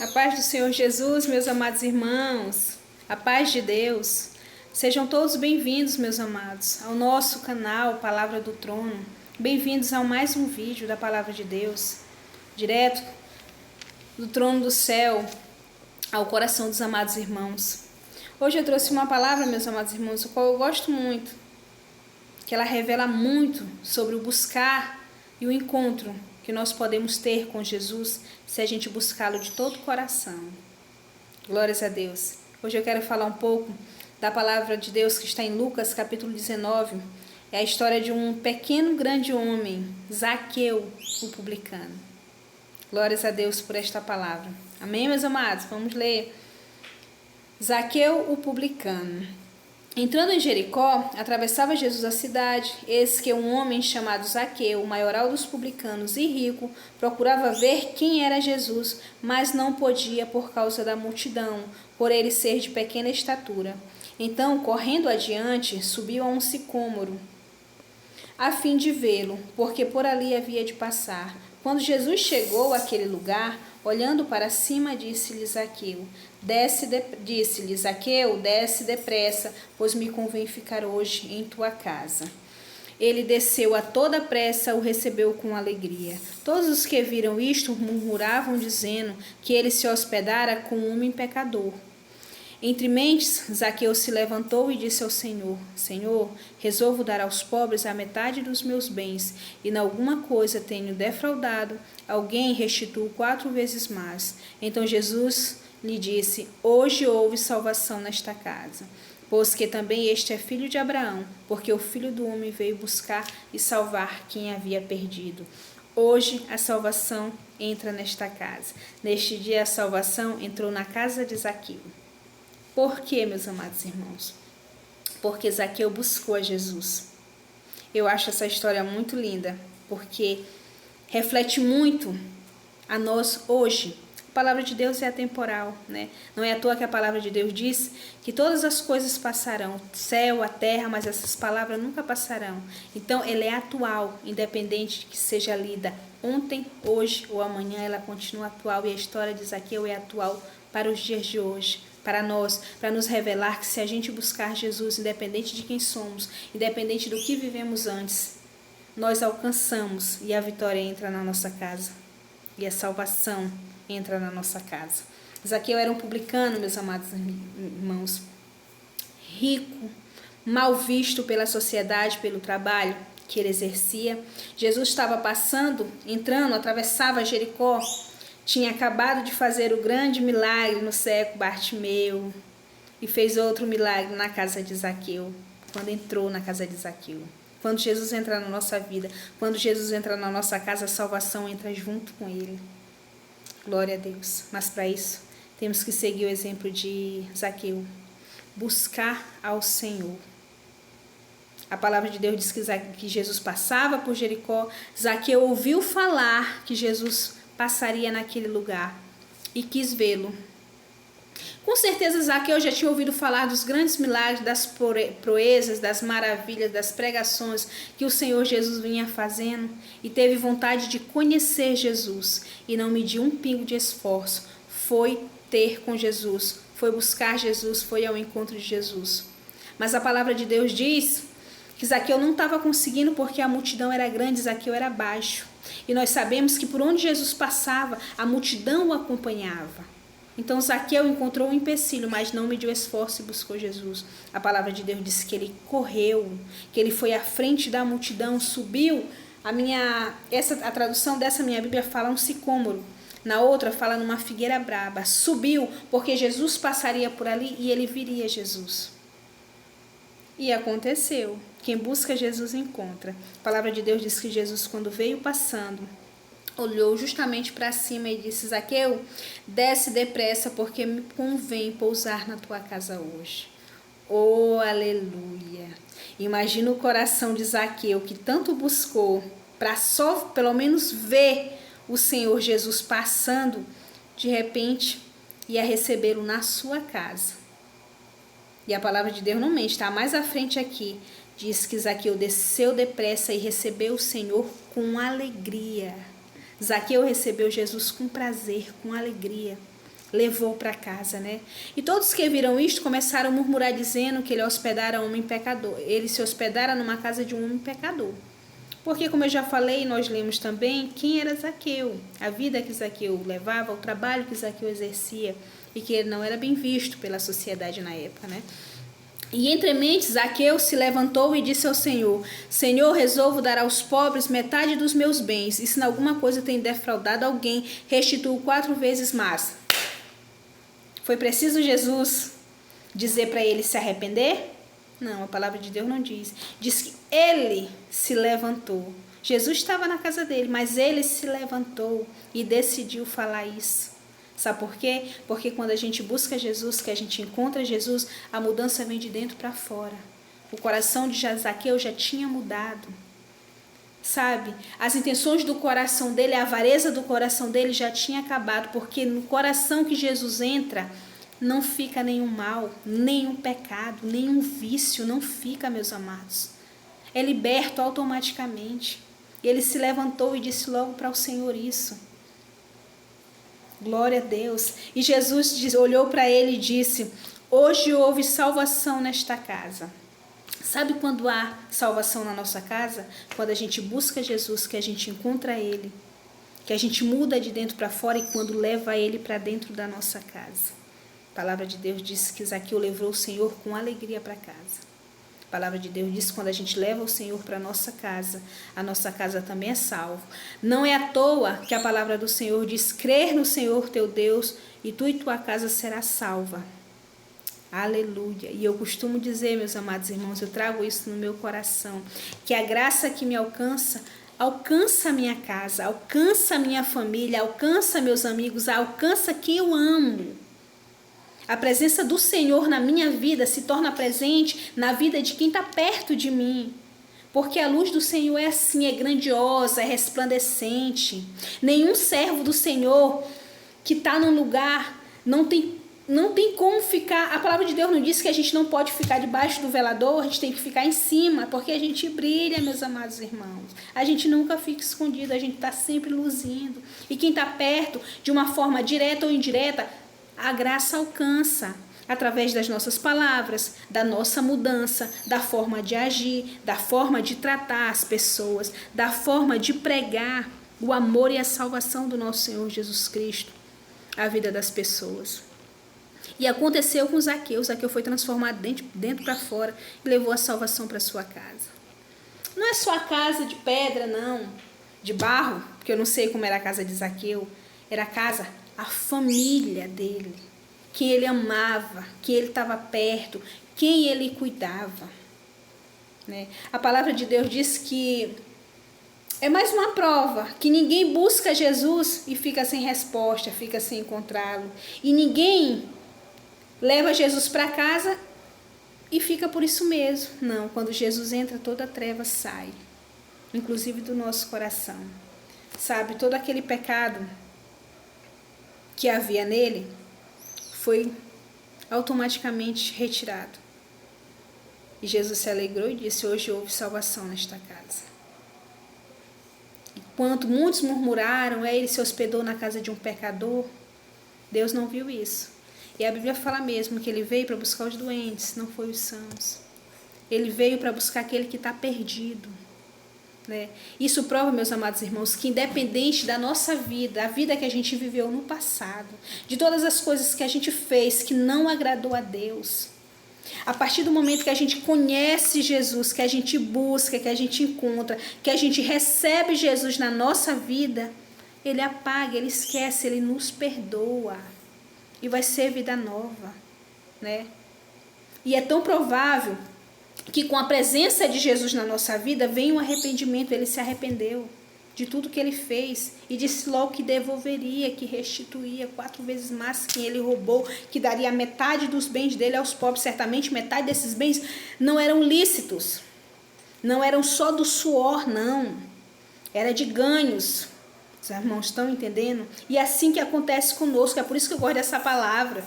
A paz do Senhor Jesus, meus amados irmãos, a paz de Deus. Sejam todos bem-vindos, meus amados, ao nosso canal Palavra do Trono. Bem-vindos a mais um vídeo da Palavra de Deus, direto do trono do céu ao coração dos amados irmãos. Hoje eu trouxe uma palavra, meus amados irmãos, a qual eu gosto muito, que ela revela muito sobre o buscar e o encontro que nós podemos ter com Jesus se a gente buscá-lo de todo o coração. Glórias a Deus. Hoje eu quero falar um pouco da palavra de Deus que está em Lucas capítulo 19. É a história de um pequeno grande homem, Zaqueu, o publicano. Glórias a Deus por esta palavra. Amém, meus amados? Vamos ler. Zaqueu, o publicano. Entrando em Jericó, atravessava Jesus a cidade. Eis que um homem chamado Zaqueu, o maioral dos publicanos e rico, procurava ver quem era Jesus, mas não podia por causa da multidão, por ele ser de pequena estatura. Então, correndo adiante, subiu a um sicômoro, a fim de vê-lo, porque por ali havia de passar. Quando Jesus chegou àquele lugar, olhando para cima, disse-lhe Zaqueu, desce depressa, pois me convém ficar hoje em tua casa. Ele desceu a toda pressa, o recebeu com alegria. Todos os que viram isto murmuravam, dizendo que ele se hospedara com um homem pecador. Entre mentes, Zaqueu se levantou e disse ao Senhor, Senhor, resolvo dar aos pobres a metade dos meus bens, e em alguma coisa tenho defraudado, alguém restituo 4 vezes mais. Então Jesus lhe disse, hoje houve salvação nesta casa, pois que também este é filho de Abraão, porque o Filho do Homem veio buscar e salvar quem havia perdido. Hoje a salvação entra nesta casa. Neste dia a salvação entrou na casa de Zaqueu. Por quê, meus amados irmãos? Porque Zaqueu buscou a Jesus. Eu acho essa história muito linda, porque reflete muito a nós hoje. A palavra de Deus é atemporal, né? Não é à toa que a palavra de Deus diz que todas as coisas passarão, o céu, a terra, mas essas palavras nunca passarão. Então, ela é atual, independente de que seja lida ontem, hoje ou amanhã, ela continua atual e a história de Zaqueu é atual para os dias de hoje. Para nós, para nos revelar que se a gente buscar Jesus, independente de quem somos, independente do que vivemos antes, nós alcançamos e a vitória entra na nossa casa. E a salvação entra na nossa casa. Zaqueu era um publicano, meus amados irmãos, rico, mal visto pela sociedade, pelo trabalho que ele exercia. Jesus estava passando, entrando, atravessava Jericó, tinha acabado de fazer o grande milagre no cego Bartimeu e fez outro milagre na casa de Zaqueu, quando entrou na casa de Zaqueu. Quando Jesus entra na nossa vida, quando Jesus entra na nossa casa, a salvação entra junto com ele. Glória a Deus. Mas para isso, temos que seguir o exemplo de Zaqueu. Buscar ao Senhor. A palavra de Deus diz que Jesus passava por Jericó. Zaqueu ouviu falar que Jesus passaria naquele lugar e quis vê-lo. Com certeza Zaqueu já tinha ouvido falar dos grandes milagres, das proezas, das maravilhas, das pregações que o Senhor Jesus vinha fazendo e teve vontade de conhecer Jesus e não mediu um pingo de esforço. Foi ter com Jesus, foi buscar Jesus, foi ao encontro de Jesus. Mas a palavra de Deus diz que Zaqueu não estava conseguindo porque a multidão era grande, Zaqueu era baixo. E nós sabemos que por onde Jesus passava, a multidão o acompanhava. Então Zaqueu encontrou um empecilho, mas não mediu esforço e buscou Jesus. A palavra de Deus diz que ele correu, que ele foi à frente da multidão, subiu. A tradução dessa minha Bíblia fala um sicômoro. Na outra fala numa figueira braba. Subiu porque Jesus passaria por ali e ele viria Jesus. E aconteceu. Quem busca Jesus encontra. A palavra de Deus diz que Jesus, quando veio passando, olhou justamente para cima e disse, Zaqueu, desce depressa, porque me convém pousar na tua casa hoje. Oh, aleluia! Imagina o coração de Zaqueu, que tanto buscou para só, pelo menos, ver o Senhor Jesus passando, de repente, ia recebê-lo na sua casa. E a palavra de Deus não mente, está mais à frente aqui. Diz que Zaqueu desceu depressa e recebeu o Senhor com alegria. Zaqueu recebeu Jesus com prazer, com alegria. levou para casa, né? E todos que viram isto começaram a murmurar, dizendo que ele hospedara um homem pecador. Ele se hospedara numa casa de um homem pecador. Porque, como eu já falei, nós lemos também quem era Zaqueu, a vida que Zaqueu levava, o trabalho que Zaqueu exercia, e que ele não era bem visto pela sociedade na época, né? E entre mentes, Zaqueu se levantou e disse ao Senhor: Senhor, resolvo dar aos pobres metade dos meus bens, e se em alguma coisa tenho defraudado alguém, restituo 4 vezes mais. Foi preciso Jesus dizer para ele se arrepender? Não, a palavra de Deus não diz. Diz que ele se levantou. Jesus estava na casa dele, mas ele se levantou e decidiu falar isso. Sabe por quê? Porque quando a gente busca Jesus, que a gente encontra Jesus, a mudança vem de dentro para fora. O coração de Zaqueu já tinha mudado. Sabe? As intenções do coração dele, a avareza do coração dele já tinha acabado, porque no coração que Jesus entra, não fica nenhum mal, nenhum pecado, nenhum vício, não fica, meus amados. É liberto automaticamente. Ele se levantou e disse logo para o Senhor isso. Glória a Deus. E Jesus olhou para ele e disse: hoje houve salvação nesta casa. Sabe quando há salvação na nossa casa? Quando a gente busca Jesus, que a gente encontra Ele, que a gente muda de dentro para fora e quando leva Ele para dentro da nossa casa. A palavra de Deus diz que Zaqueu levou o Senhor com alegria para casa. A palavra de Deus diz que quando a gente leva o Senhor para a nossa casa também é salva. Não é à toa que a palavra do Senhor diz: crer no Senhor teu Deus e tu e tua casa será salva. Aleluia. E eu costumo dizer, meus amados irmãos, eu trago isso no meu coração, que a graça que me alcança a minha casa, alcança a minha família, alcança meus amigos, alcança quem eu amo. A presença do Senhor na minha vida se torna presente na vida de quem está perto de mim. Porque a luz do Senhor é assim, é grandiosa, é resplandecente. Nenhum servo do Senhor que está num lugar não tem como ficar. A palavra de Deus não diz que a gente não pode ficar debaixo do velador, a gente tem que ficar em cima, porque a gente brilha, meus amados irmãos. A gente nunca fica escondido, a gente está sempre luzindo. E quem está perto, de uma forma direta ou indireta, a graça alcança através das nossas palavras, da nossa mudança, da forma de agir, da forma de tratar as pessoas, da forma de pregar o amor e a salvação do nosso Senhor Jesus Cristo à vida das pessoas. E aconteceu com Zaqueu. Zaqueu foi transformado dentro para fora e levou a salvação para sua casa. Não é só a casa de pedra, não, de barro, porque eu não sei como era a casa de Zaqueu. Era a família dele, quem ele amava, quem ele estava perto, quem ele cuidava. Né? A palavra de Deus diz que é mais uma prova, que ninguém busca Jesus e fica sem resposta, fica sem encontrá-lo. E ninguém leva Jesus para casa e fica por isso mesmo. Não, quando Jesus entra, toda a treva sai, inclusive do nosso coração. Sabe, todo aquele pecado que havia nele foi automaticamente retirado. E Jesus se alegrou e disse: hoje houve salvação nesta casa. Enquanto muitos murmuraram, ele se hospedou na casa de um pecador, Deus não viu isso. E a Bíblia fala mesmo que ele veio para buscar os doentes, não foi os sãos. Ele veio para buscar aquele que está perdido. Né? Isso prova, meus amados irmãos, que independente da nossa vida, a vida que a gente viveu no passado, de todas as coisas que a gente fez que não agradou a Deus, a partir do momento que a gente conhece Jesus, que a gente busca, que a gente encontra, que a gente recebe Jesus na nossa vida, Ele apaga, Ele esquece, Ele nos perdoa. E vai ser vida nova. Né? E é tão provável que com a presença de Jesus na nossa vida, vem um arrependimento. Ele se arrependeu de tudo que ele fez e disse logo que devolveria, que restituía 4 vezes mais quem ele roubou, que daria metade dos bens dele aos pobres. Certamente metade desses bens não eram lícitos, não eram só do suor, não, era de ganhos. Os irmãos estão entendendo? E é assim que acontece conosco. É por isso que eu gosto dessa palavra,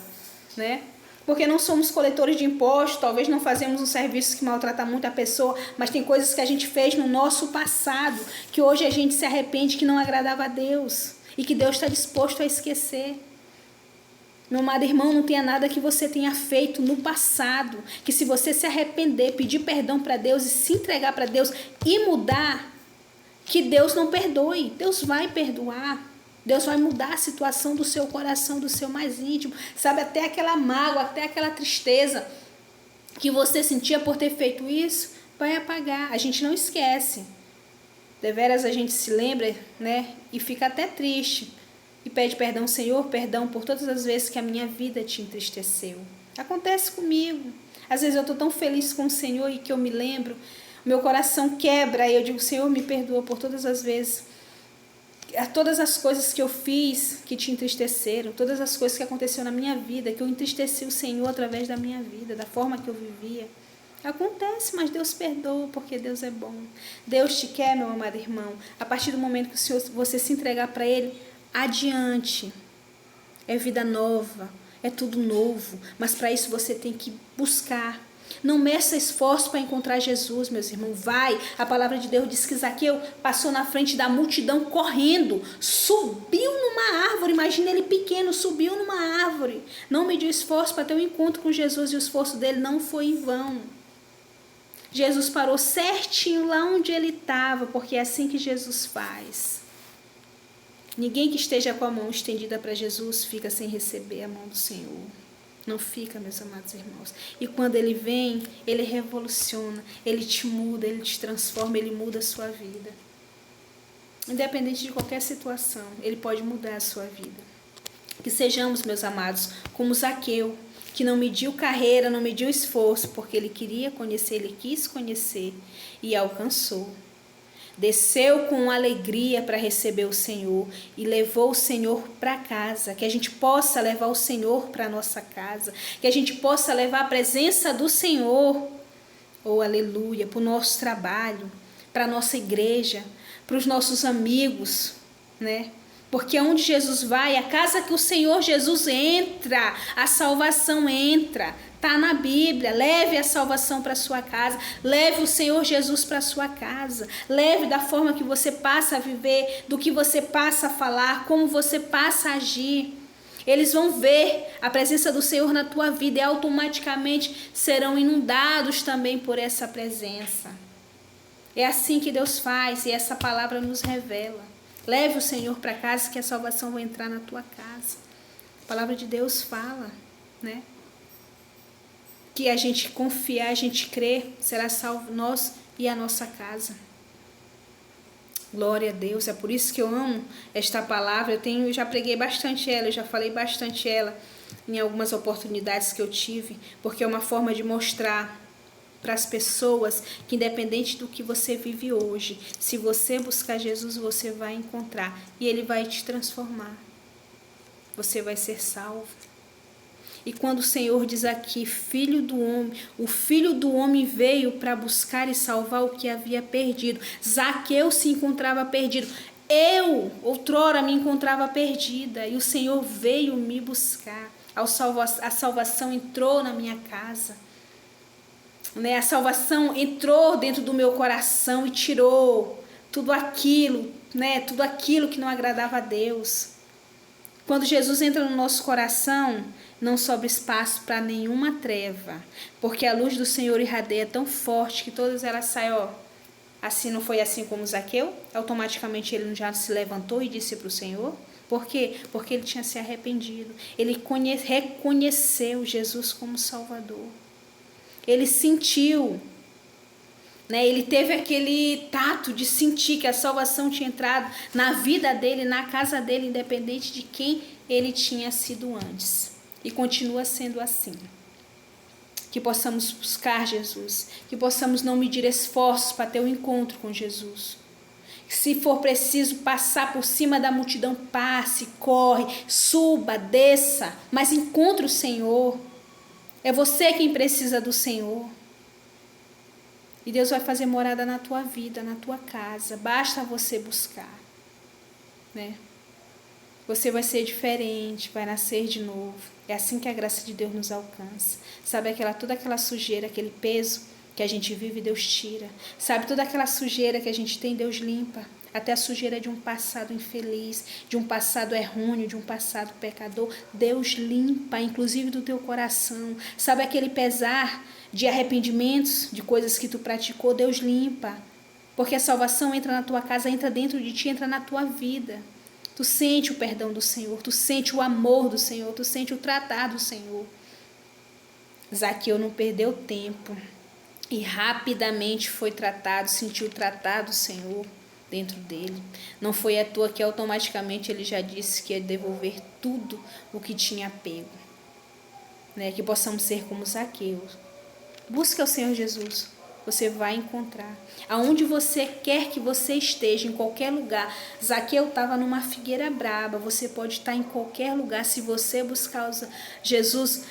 né? Porque não somos coletores de impostos, talvez não fazemos um serviço que maltrata muito a pessoa, mas tem coisas que a gente fez no nosso passado, que hoje a gente se arrepende, que não agradava a Deus, e que Deus está disposto a esquecer. Meu amado irmão, não tenha nada que você tenha feito no passado, que se você se arrepender, pedir perdão para Deus e se entregar para Deus e mudar, que Deus não perdoe. Deus vai perdoar. Deus vai mudar a situação do seu coração, do seu mais íntimo. Sabe, até aquela mágoa, até aquela tristeza que você sentia por ter feito isso, vai apagar. A gente não esquece. Deveras a gente se lembra, né? E fica até triste. E pede perdão, Senhor, perdão por todas as vezes que a minha vida te entristeceu. Acontece comigo. Às vezes eu estou tão feliz com o Senhor e que eu me lembro, meu coração quebra e eu digo, Senhor, me perdoa por todas as vezes, todas as coisas que eu fiz que te entristeceram, todas as coisas que aconteceram na minha vida, que eu entristeci o Senhor através da minha vida, da forma que eu vivia. Acontece, mas Deus perdoa, porque Deus é bom. Deus te quer, meu amado irmão. A partir do momento que você se entregar para Ele, adiante. É vida nova, é tudo novo. Mas para isso você tem que buscar. Não meça esforço para encontrar Jesus, meus irmãos. Vai. A palavra de Deus diz que Zaqueu passou na frente da multidão correndo. Subiu numa árvore. Imagina ele pequeno, subiu numa árvore. Não mediu esforço para ter um encontro com Jesus e o esforço dele não foi em vão. Jesus parou certinho lá onde ele estava, porque é assim que Jesus faz. Ninguém que esteja com a mão estendida para Jesus fica sem receber a mão do Senhor. Não fica, meus amados irmãos. E quando Ele vem, Ele revoluciona, Ele te muda, Ele te transforma, Ele muda a sua vida. Independente de qualquer situação, Ele pode mudar a sua vida. Que sejamos, meus amados, como Zaqueu, que não mediu carreira, não mediu esforço, porque ele queria conhecer, ele quis conhecer e alcançou. Desceu com alegria para receber o Senhor e levou o Senhor para casa. Que a gente possa levar o Senhor para a nossa casa. Que a gente possa levar a presença do Senhor, oh aleluia, para o nosso trabalho, para a nossa igreja, para os nossos amigos, né? Porque onde Jesus vai, a casa que o Senhor Jesus entra, a salvação entra. Está na Bíblia. Leve a salvação para sua casa. Leve o Senhor Jesus para sua casa. Leve da forma que você passa a viver, do que você passa a falar, como você passa a agir. Eles vão ver a presença do Senhor na tua vida e automaticamente serão inundados também por essa presença. É assim que Deus faz e essa palavra nos revela. Leve o Senhor para casa que a salvação vai entrar na tua casa. A palavra de Deus fala, né? Que a gente confiar, a gente crer, será salvo nós e a nossa casa. Glória a Deus, é por isso que eu amo esta palavra. Eu já preguei bastante ela, eu já falei bastante ela em algumas oportunidades que eu tive, porque é uma forma de mostrar para as pessoas que independente do que você vive hoje, se você buscar Jesus, você vai encontrar e Ele vai te transformar. Você vai ser salvo. E quando o Senhor diz aqui, filho do homem, o filho do homem veio para buscar e salvar o que havia perdido. Zaqueu se encontrava perdido. Eu, outrora, me encontrava perdida e o Senhor veio me buscar. A salvação entrou na minha casa. Né? A salvação entrou dentro do meu coração e tirou tudo aquilo, né? Tudo aquilo que não agradava a Deus. Quando Jesus entra no nosso coração, não sobra espaço para nenhuma treva, porque a luz do Senhor irradia tão forte que todas elas saem, ó. Assim não foi assim como Zaqueu? Automaticamente ele já se levantou e disse para o Senhor. Por quê? Porque ele tinha se arrependido. Ele reconheceu Jesus como Salvador. Ele sentiu, né? Ele teve aquele tato de sentir que a salvação tinha entrado na vida dele, na casa dele, independente de quem ele tinha sido antes. E continua sendo assim. Que possamos buscar Jesus, que possamos não medir esforços para ter um encontro com Jesus. Se for preciso passar por cima da multidão, passe, corre, suba, desça, mas encontre o Senhor. É você quem precisa do Senhor. E Deus vai fazer morada na tua vida, na tua casa. Basta você buscar, né? Você vai ser diferente, vai nascer de novo. É assim que a graça de Deus nos alcança. Sabe toda aquela sujeira, aquele peso que a gente vive, Deus tira. Sabe toda aquela sujeira que a gente tem, Deus limpa. até a sujeira de um passado infeliz, de um passado errôneo, de um passado pecador. Deus limpa, inclusive do teu coração. Sabe aquele pesar de arrependimentos, de coisas que tu praticou? Deus limpa. Porque a salvação entra na tua casa, entra dentro de ti, entra na tua vida. Tu sente o perdão do Senhor, tu sente o amor do Senhor, tu sente o tratar do Senhor. Zaqueu não perdeu tempo e rapidamente foi tratado, sentiu o tratar do Senhor dentro dele. Não foi à toa que automaticamente ele já disse que ia devolver tudo o que tinha pego. Né? Que possamos ser como Zaqueu. Busca o Senhor Jesus, você vai encontrar. Aonde você quer que você esteja, em qualquer lugar. Zaqueu estava numa figueira braba, você pode estar em qualquer lugar. Se você buscar Jesus,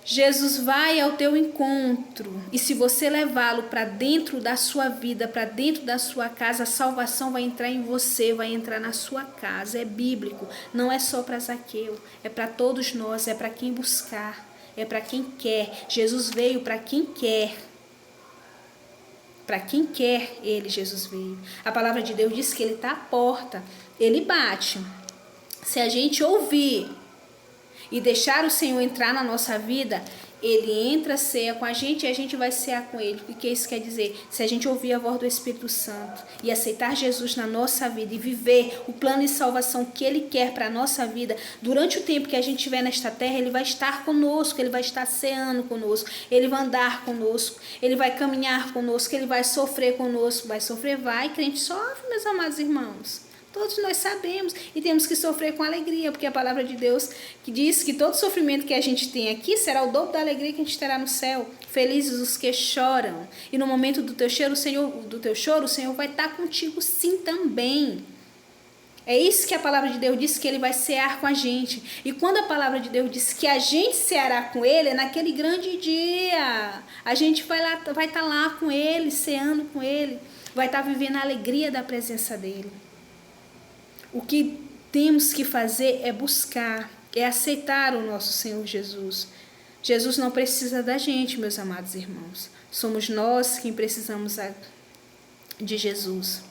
Jesus vai ao teu encontro. E se você levá-lo para dentro da sua vida, para dentro da sua casa, a salvação vai entrar em você, vai entrar na sua casa. É bíblico, não é só para Zaqueu, é para todos nós, é para quem buscar, é para quem quer. Jesus veio para quem quer. Para quem quer, Jesus veio. A palavra de Deus diz que ele está à porta, ele bate. Se a gente ouvir e deixar o Senhor entrar na nossa vida, ele entra, ceia com a gente e a gente vai cear com ele. O que isso quer dizer? Se a gente ouvir a voz do Espírito Santo e aceitar Jesus na nossa vida e viver o plano de salvação que ele quer para a nossa vida, durante o tempo que a gente estiver nesta terra, ele vai estar conosco, ele vai estar ceando conosco, ele vai andar conosco, ele vai caminhar conosco, ele vai sofrer conosco. Vai sofrer, vai, crente sofre, meus amados irmãos. Todos nós sabemos e temos que sofrer com alegria, porque a palavra de Deus que diz que todo sofrimento que a gente tem aqui será o dobro da alegria que a gente terá no céu. Felizes os que choram. E no momento do teu choro, o Senhor vai estar contigo sim também. É isso que a palavra de Deus diz, que ele vai cear com a gente. E quando a palavra de Deus diz que a gente ceará com ele, é naquele grande dia. A gente vai estar lá com ele, ceando com ele. Vai estar vivendo a alegria da presença dele. O que temos que fazer é buscar, é aceitar o nosso Senhor Jesus. Jesus não precisa da gente, meus amados irmãos. Somos nós quem precisamos de Jesus.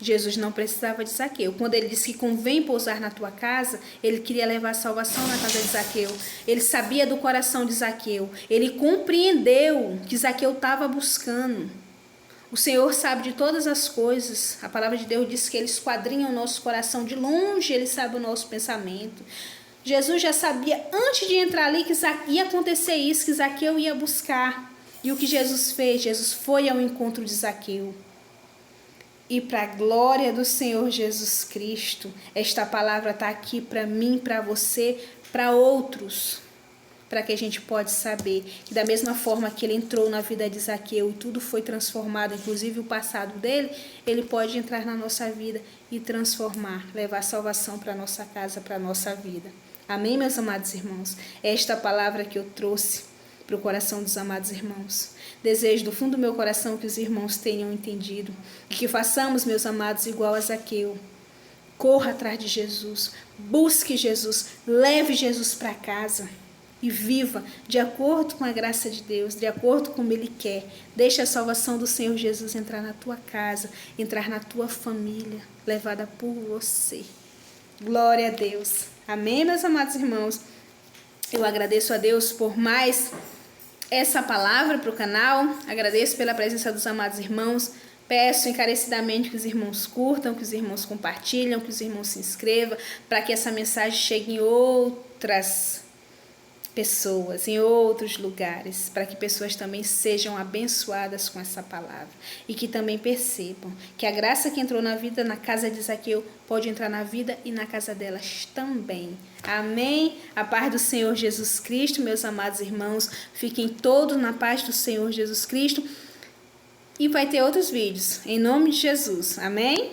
Jesus não precisava de Zaqueu. Quando ele disse que convém pousar na tua casa, ele queria levar a salvação na casa de Zaqueu. Ele sabia do coração de Zaqueu. Ele compreendeu que Zaqueu estava buscando. O Senhor sabe de todas as coisas. A palavra de Deus diz que ele esquadrinha o nosso coração. De longe ele sabe o nosso pensamento. Jesus já sabia antes de entrar ali que ia acontecer isso, que Zaqueu ia buscar. E o que Jesus fez? Jesus foi ao encontro de Zaqueu. E para a glória do Senhor Jesus Cristo, esta palavra está aqui para mim, para você, para outros. Para que a gente pode saber que da mesma forma que ele entrou na vida de Zaqueu e tudo foi transformado, inclusive o passado dele, ele pode entrar na nossa vida e transformar, levar salvação para a nossa casa, para a nossa vida. Amém, meus amados irmãos? Esta palavra que eu trouxe para o coração dos amados irmãos. Desejo do fundo do meu coração que os irmãos tenham entendido e que façamos, meus amados, igual a Zaqueu. Corra atrás de Jesus, busque Jesus, leve Jesus para casa. E viva de acordo com a graça de Deus, de acordo com como Ele quer. Deixa a salvação do Senhor Jesus entrar na tua casa, entrar na tua família, levada por você. Glória a Deus. Amém, meus amados irmãos? Eu agradeço a Deus por mais essa palavra para o canal. Agradeço pela presença dos amados irmãos. Peço encarecidamente que os irmãos curtam, que os irmãos compartilhem, que os irmãos se inscrevam, para que essa mensagem chegue em outras pessoas, em outros lugares, para que pessoas também sejam abençoadas com essa palavra e que também percebam que a graça que entrou na vida, na casa de Zaqueu, pode entrar na vida e na casa delas também. Amém? A paz do Senhor Jesus Cristo, meus amados irmãos, fiquem todos na paz do Senhor Jesus Cristo e vai ter outros vídeos, em nome de Jesus. Amém?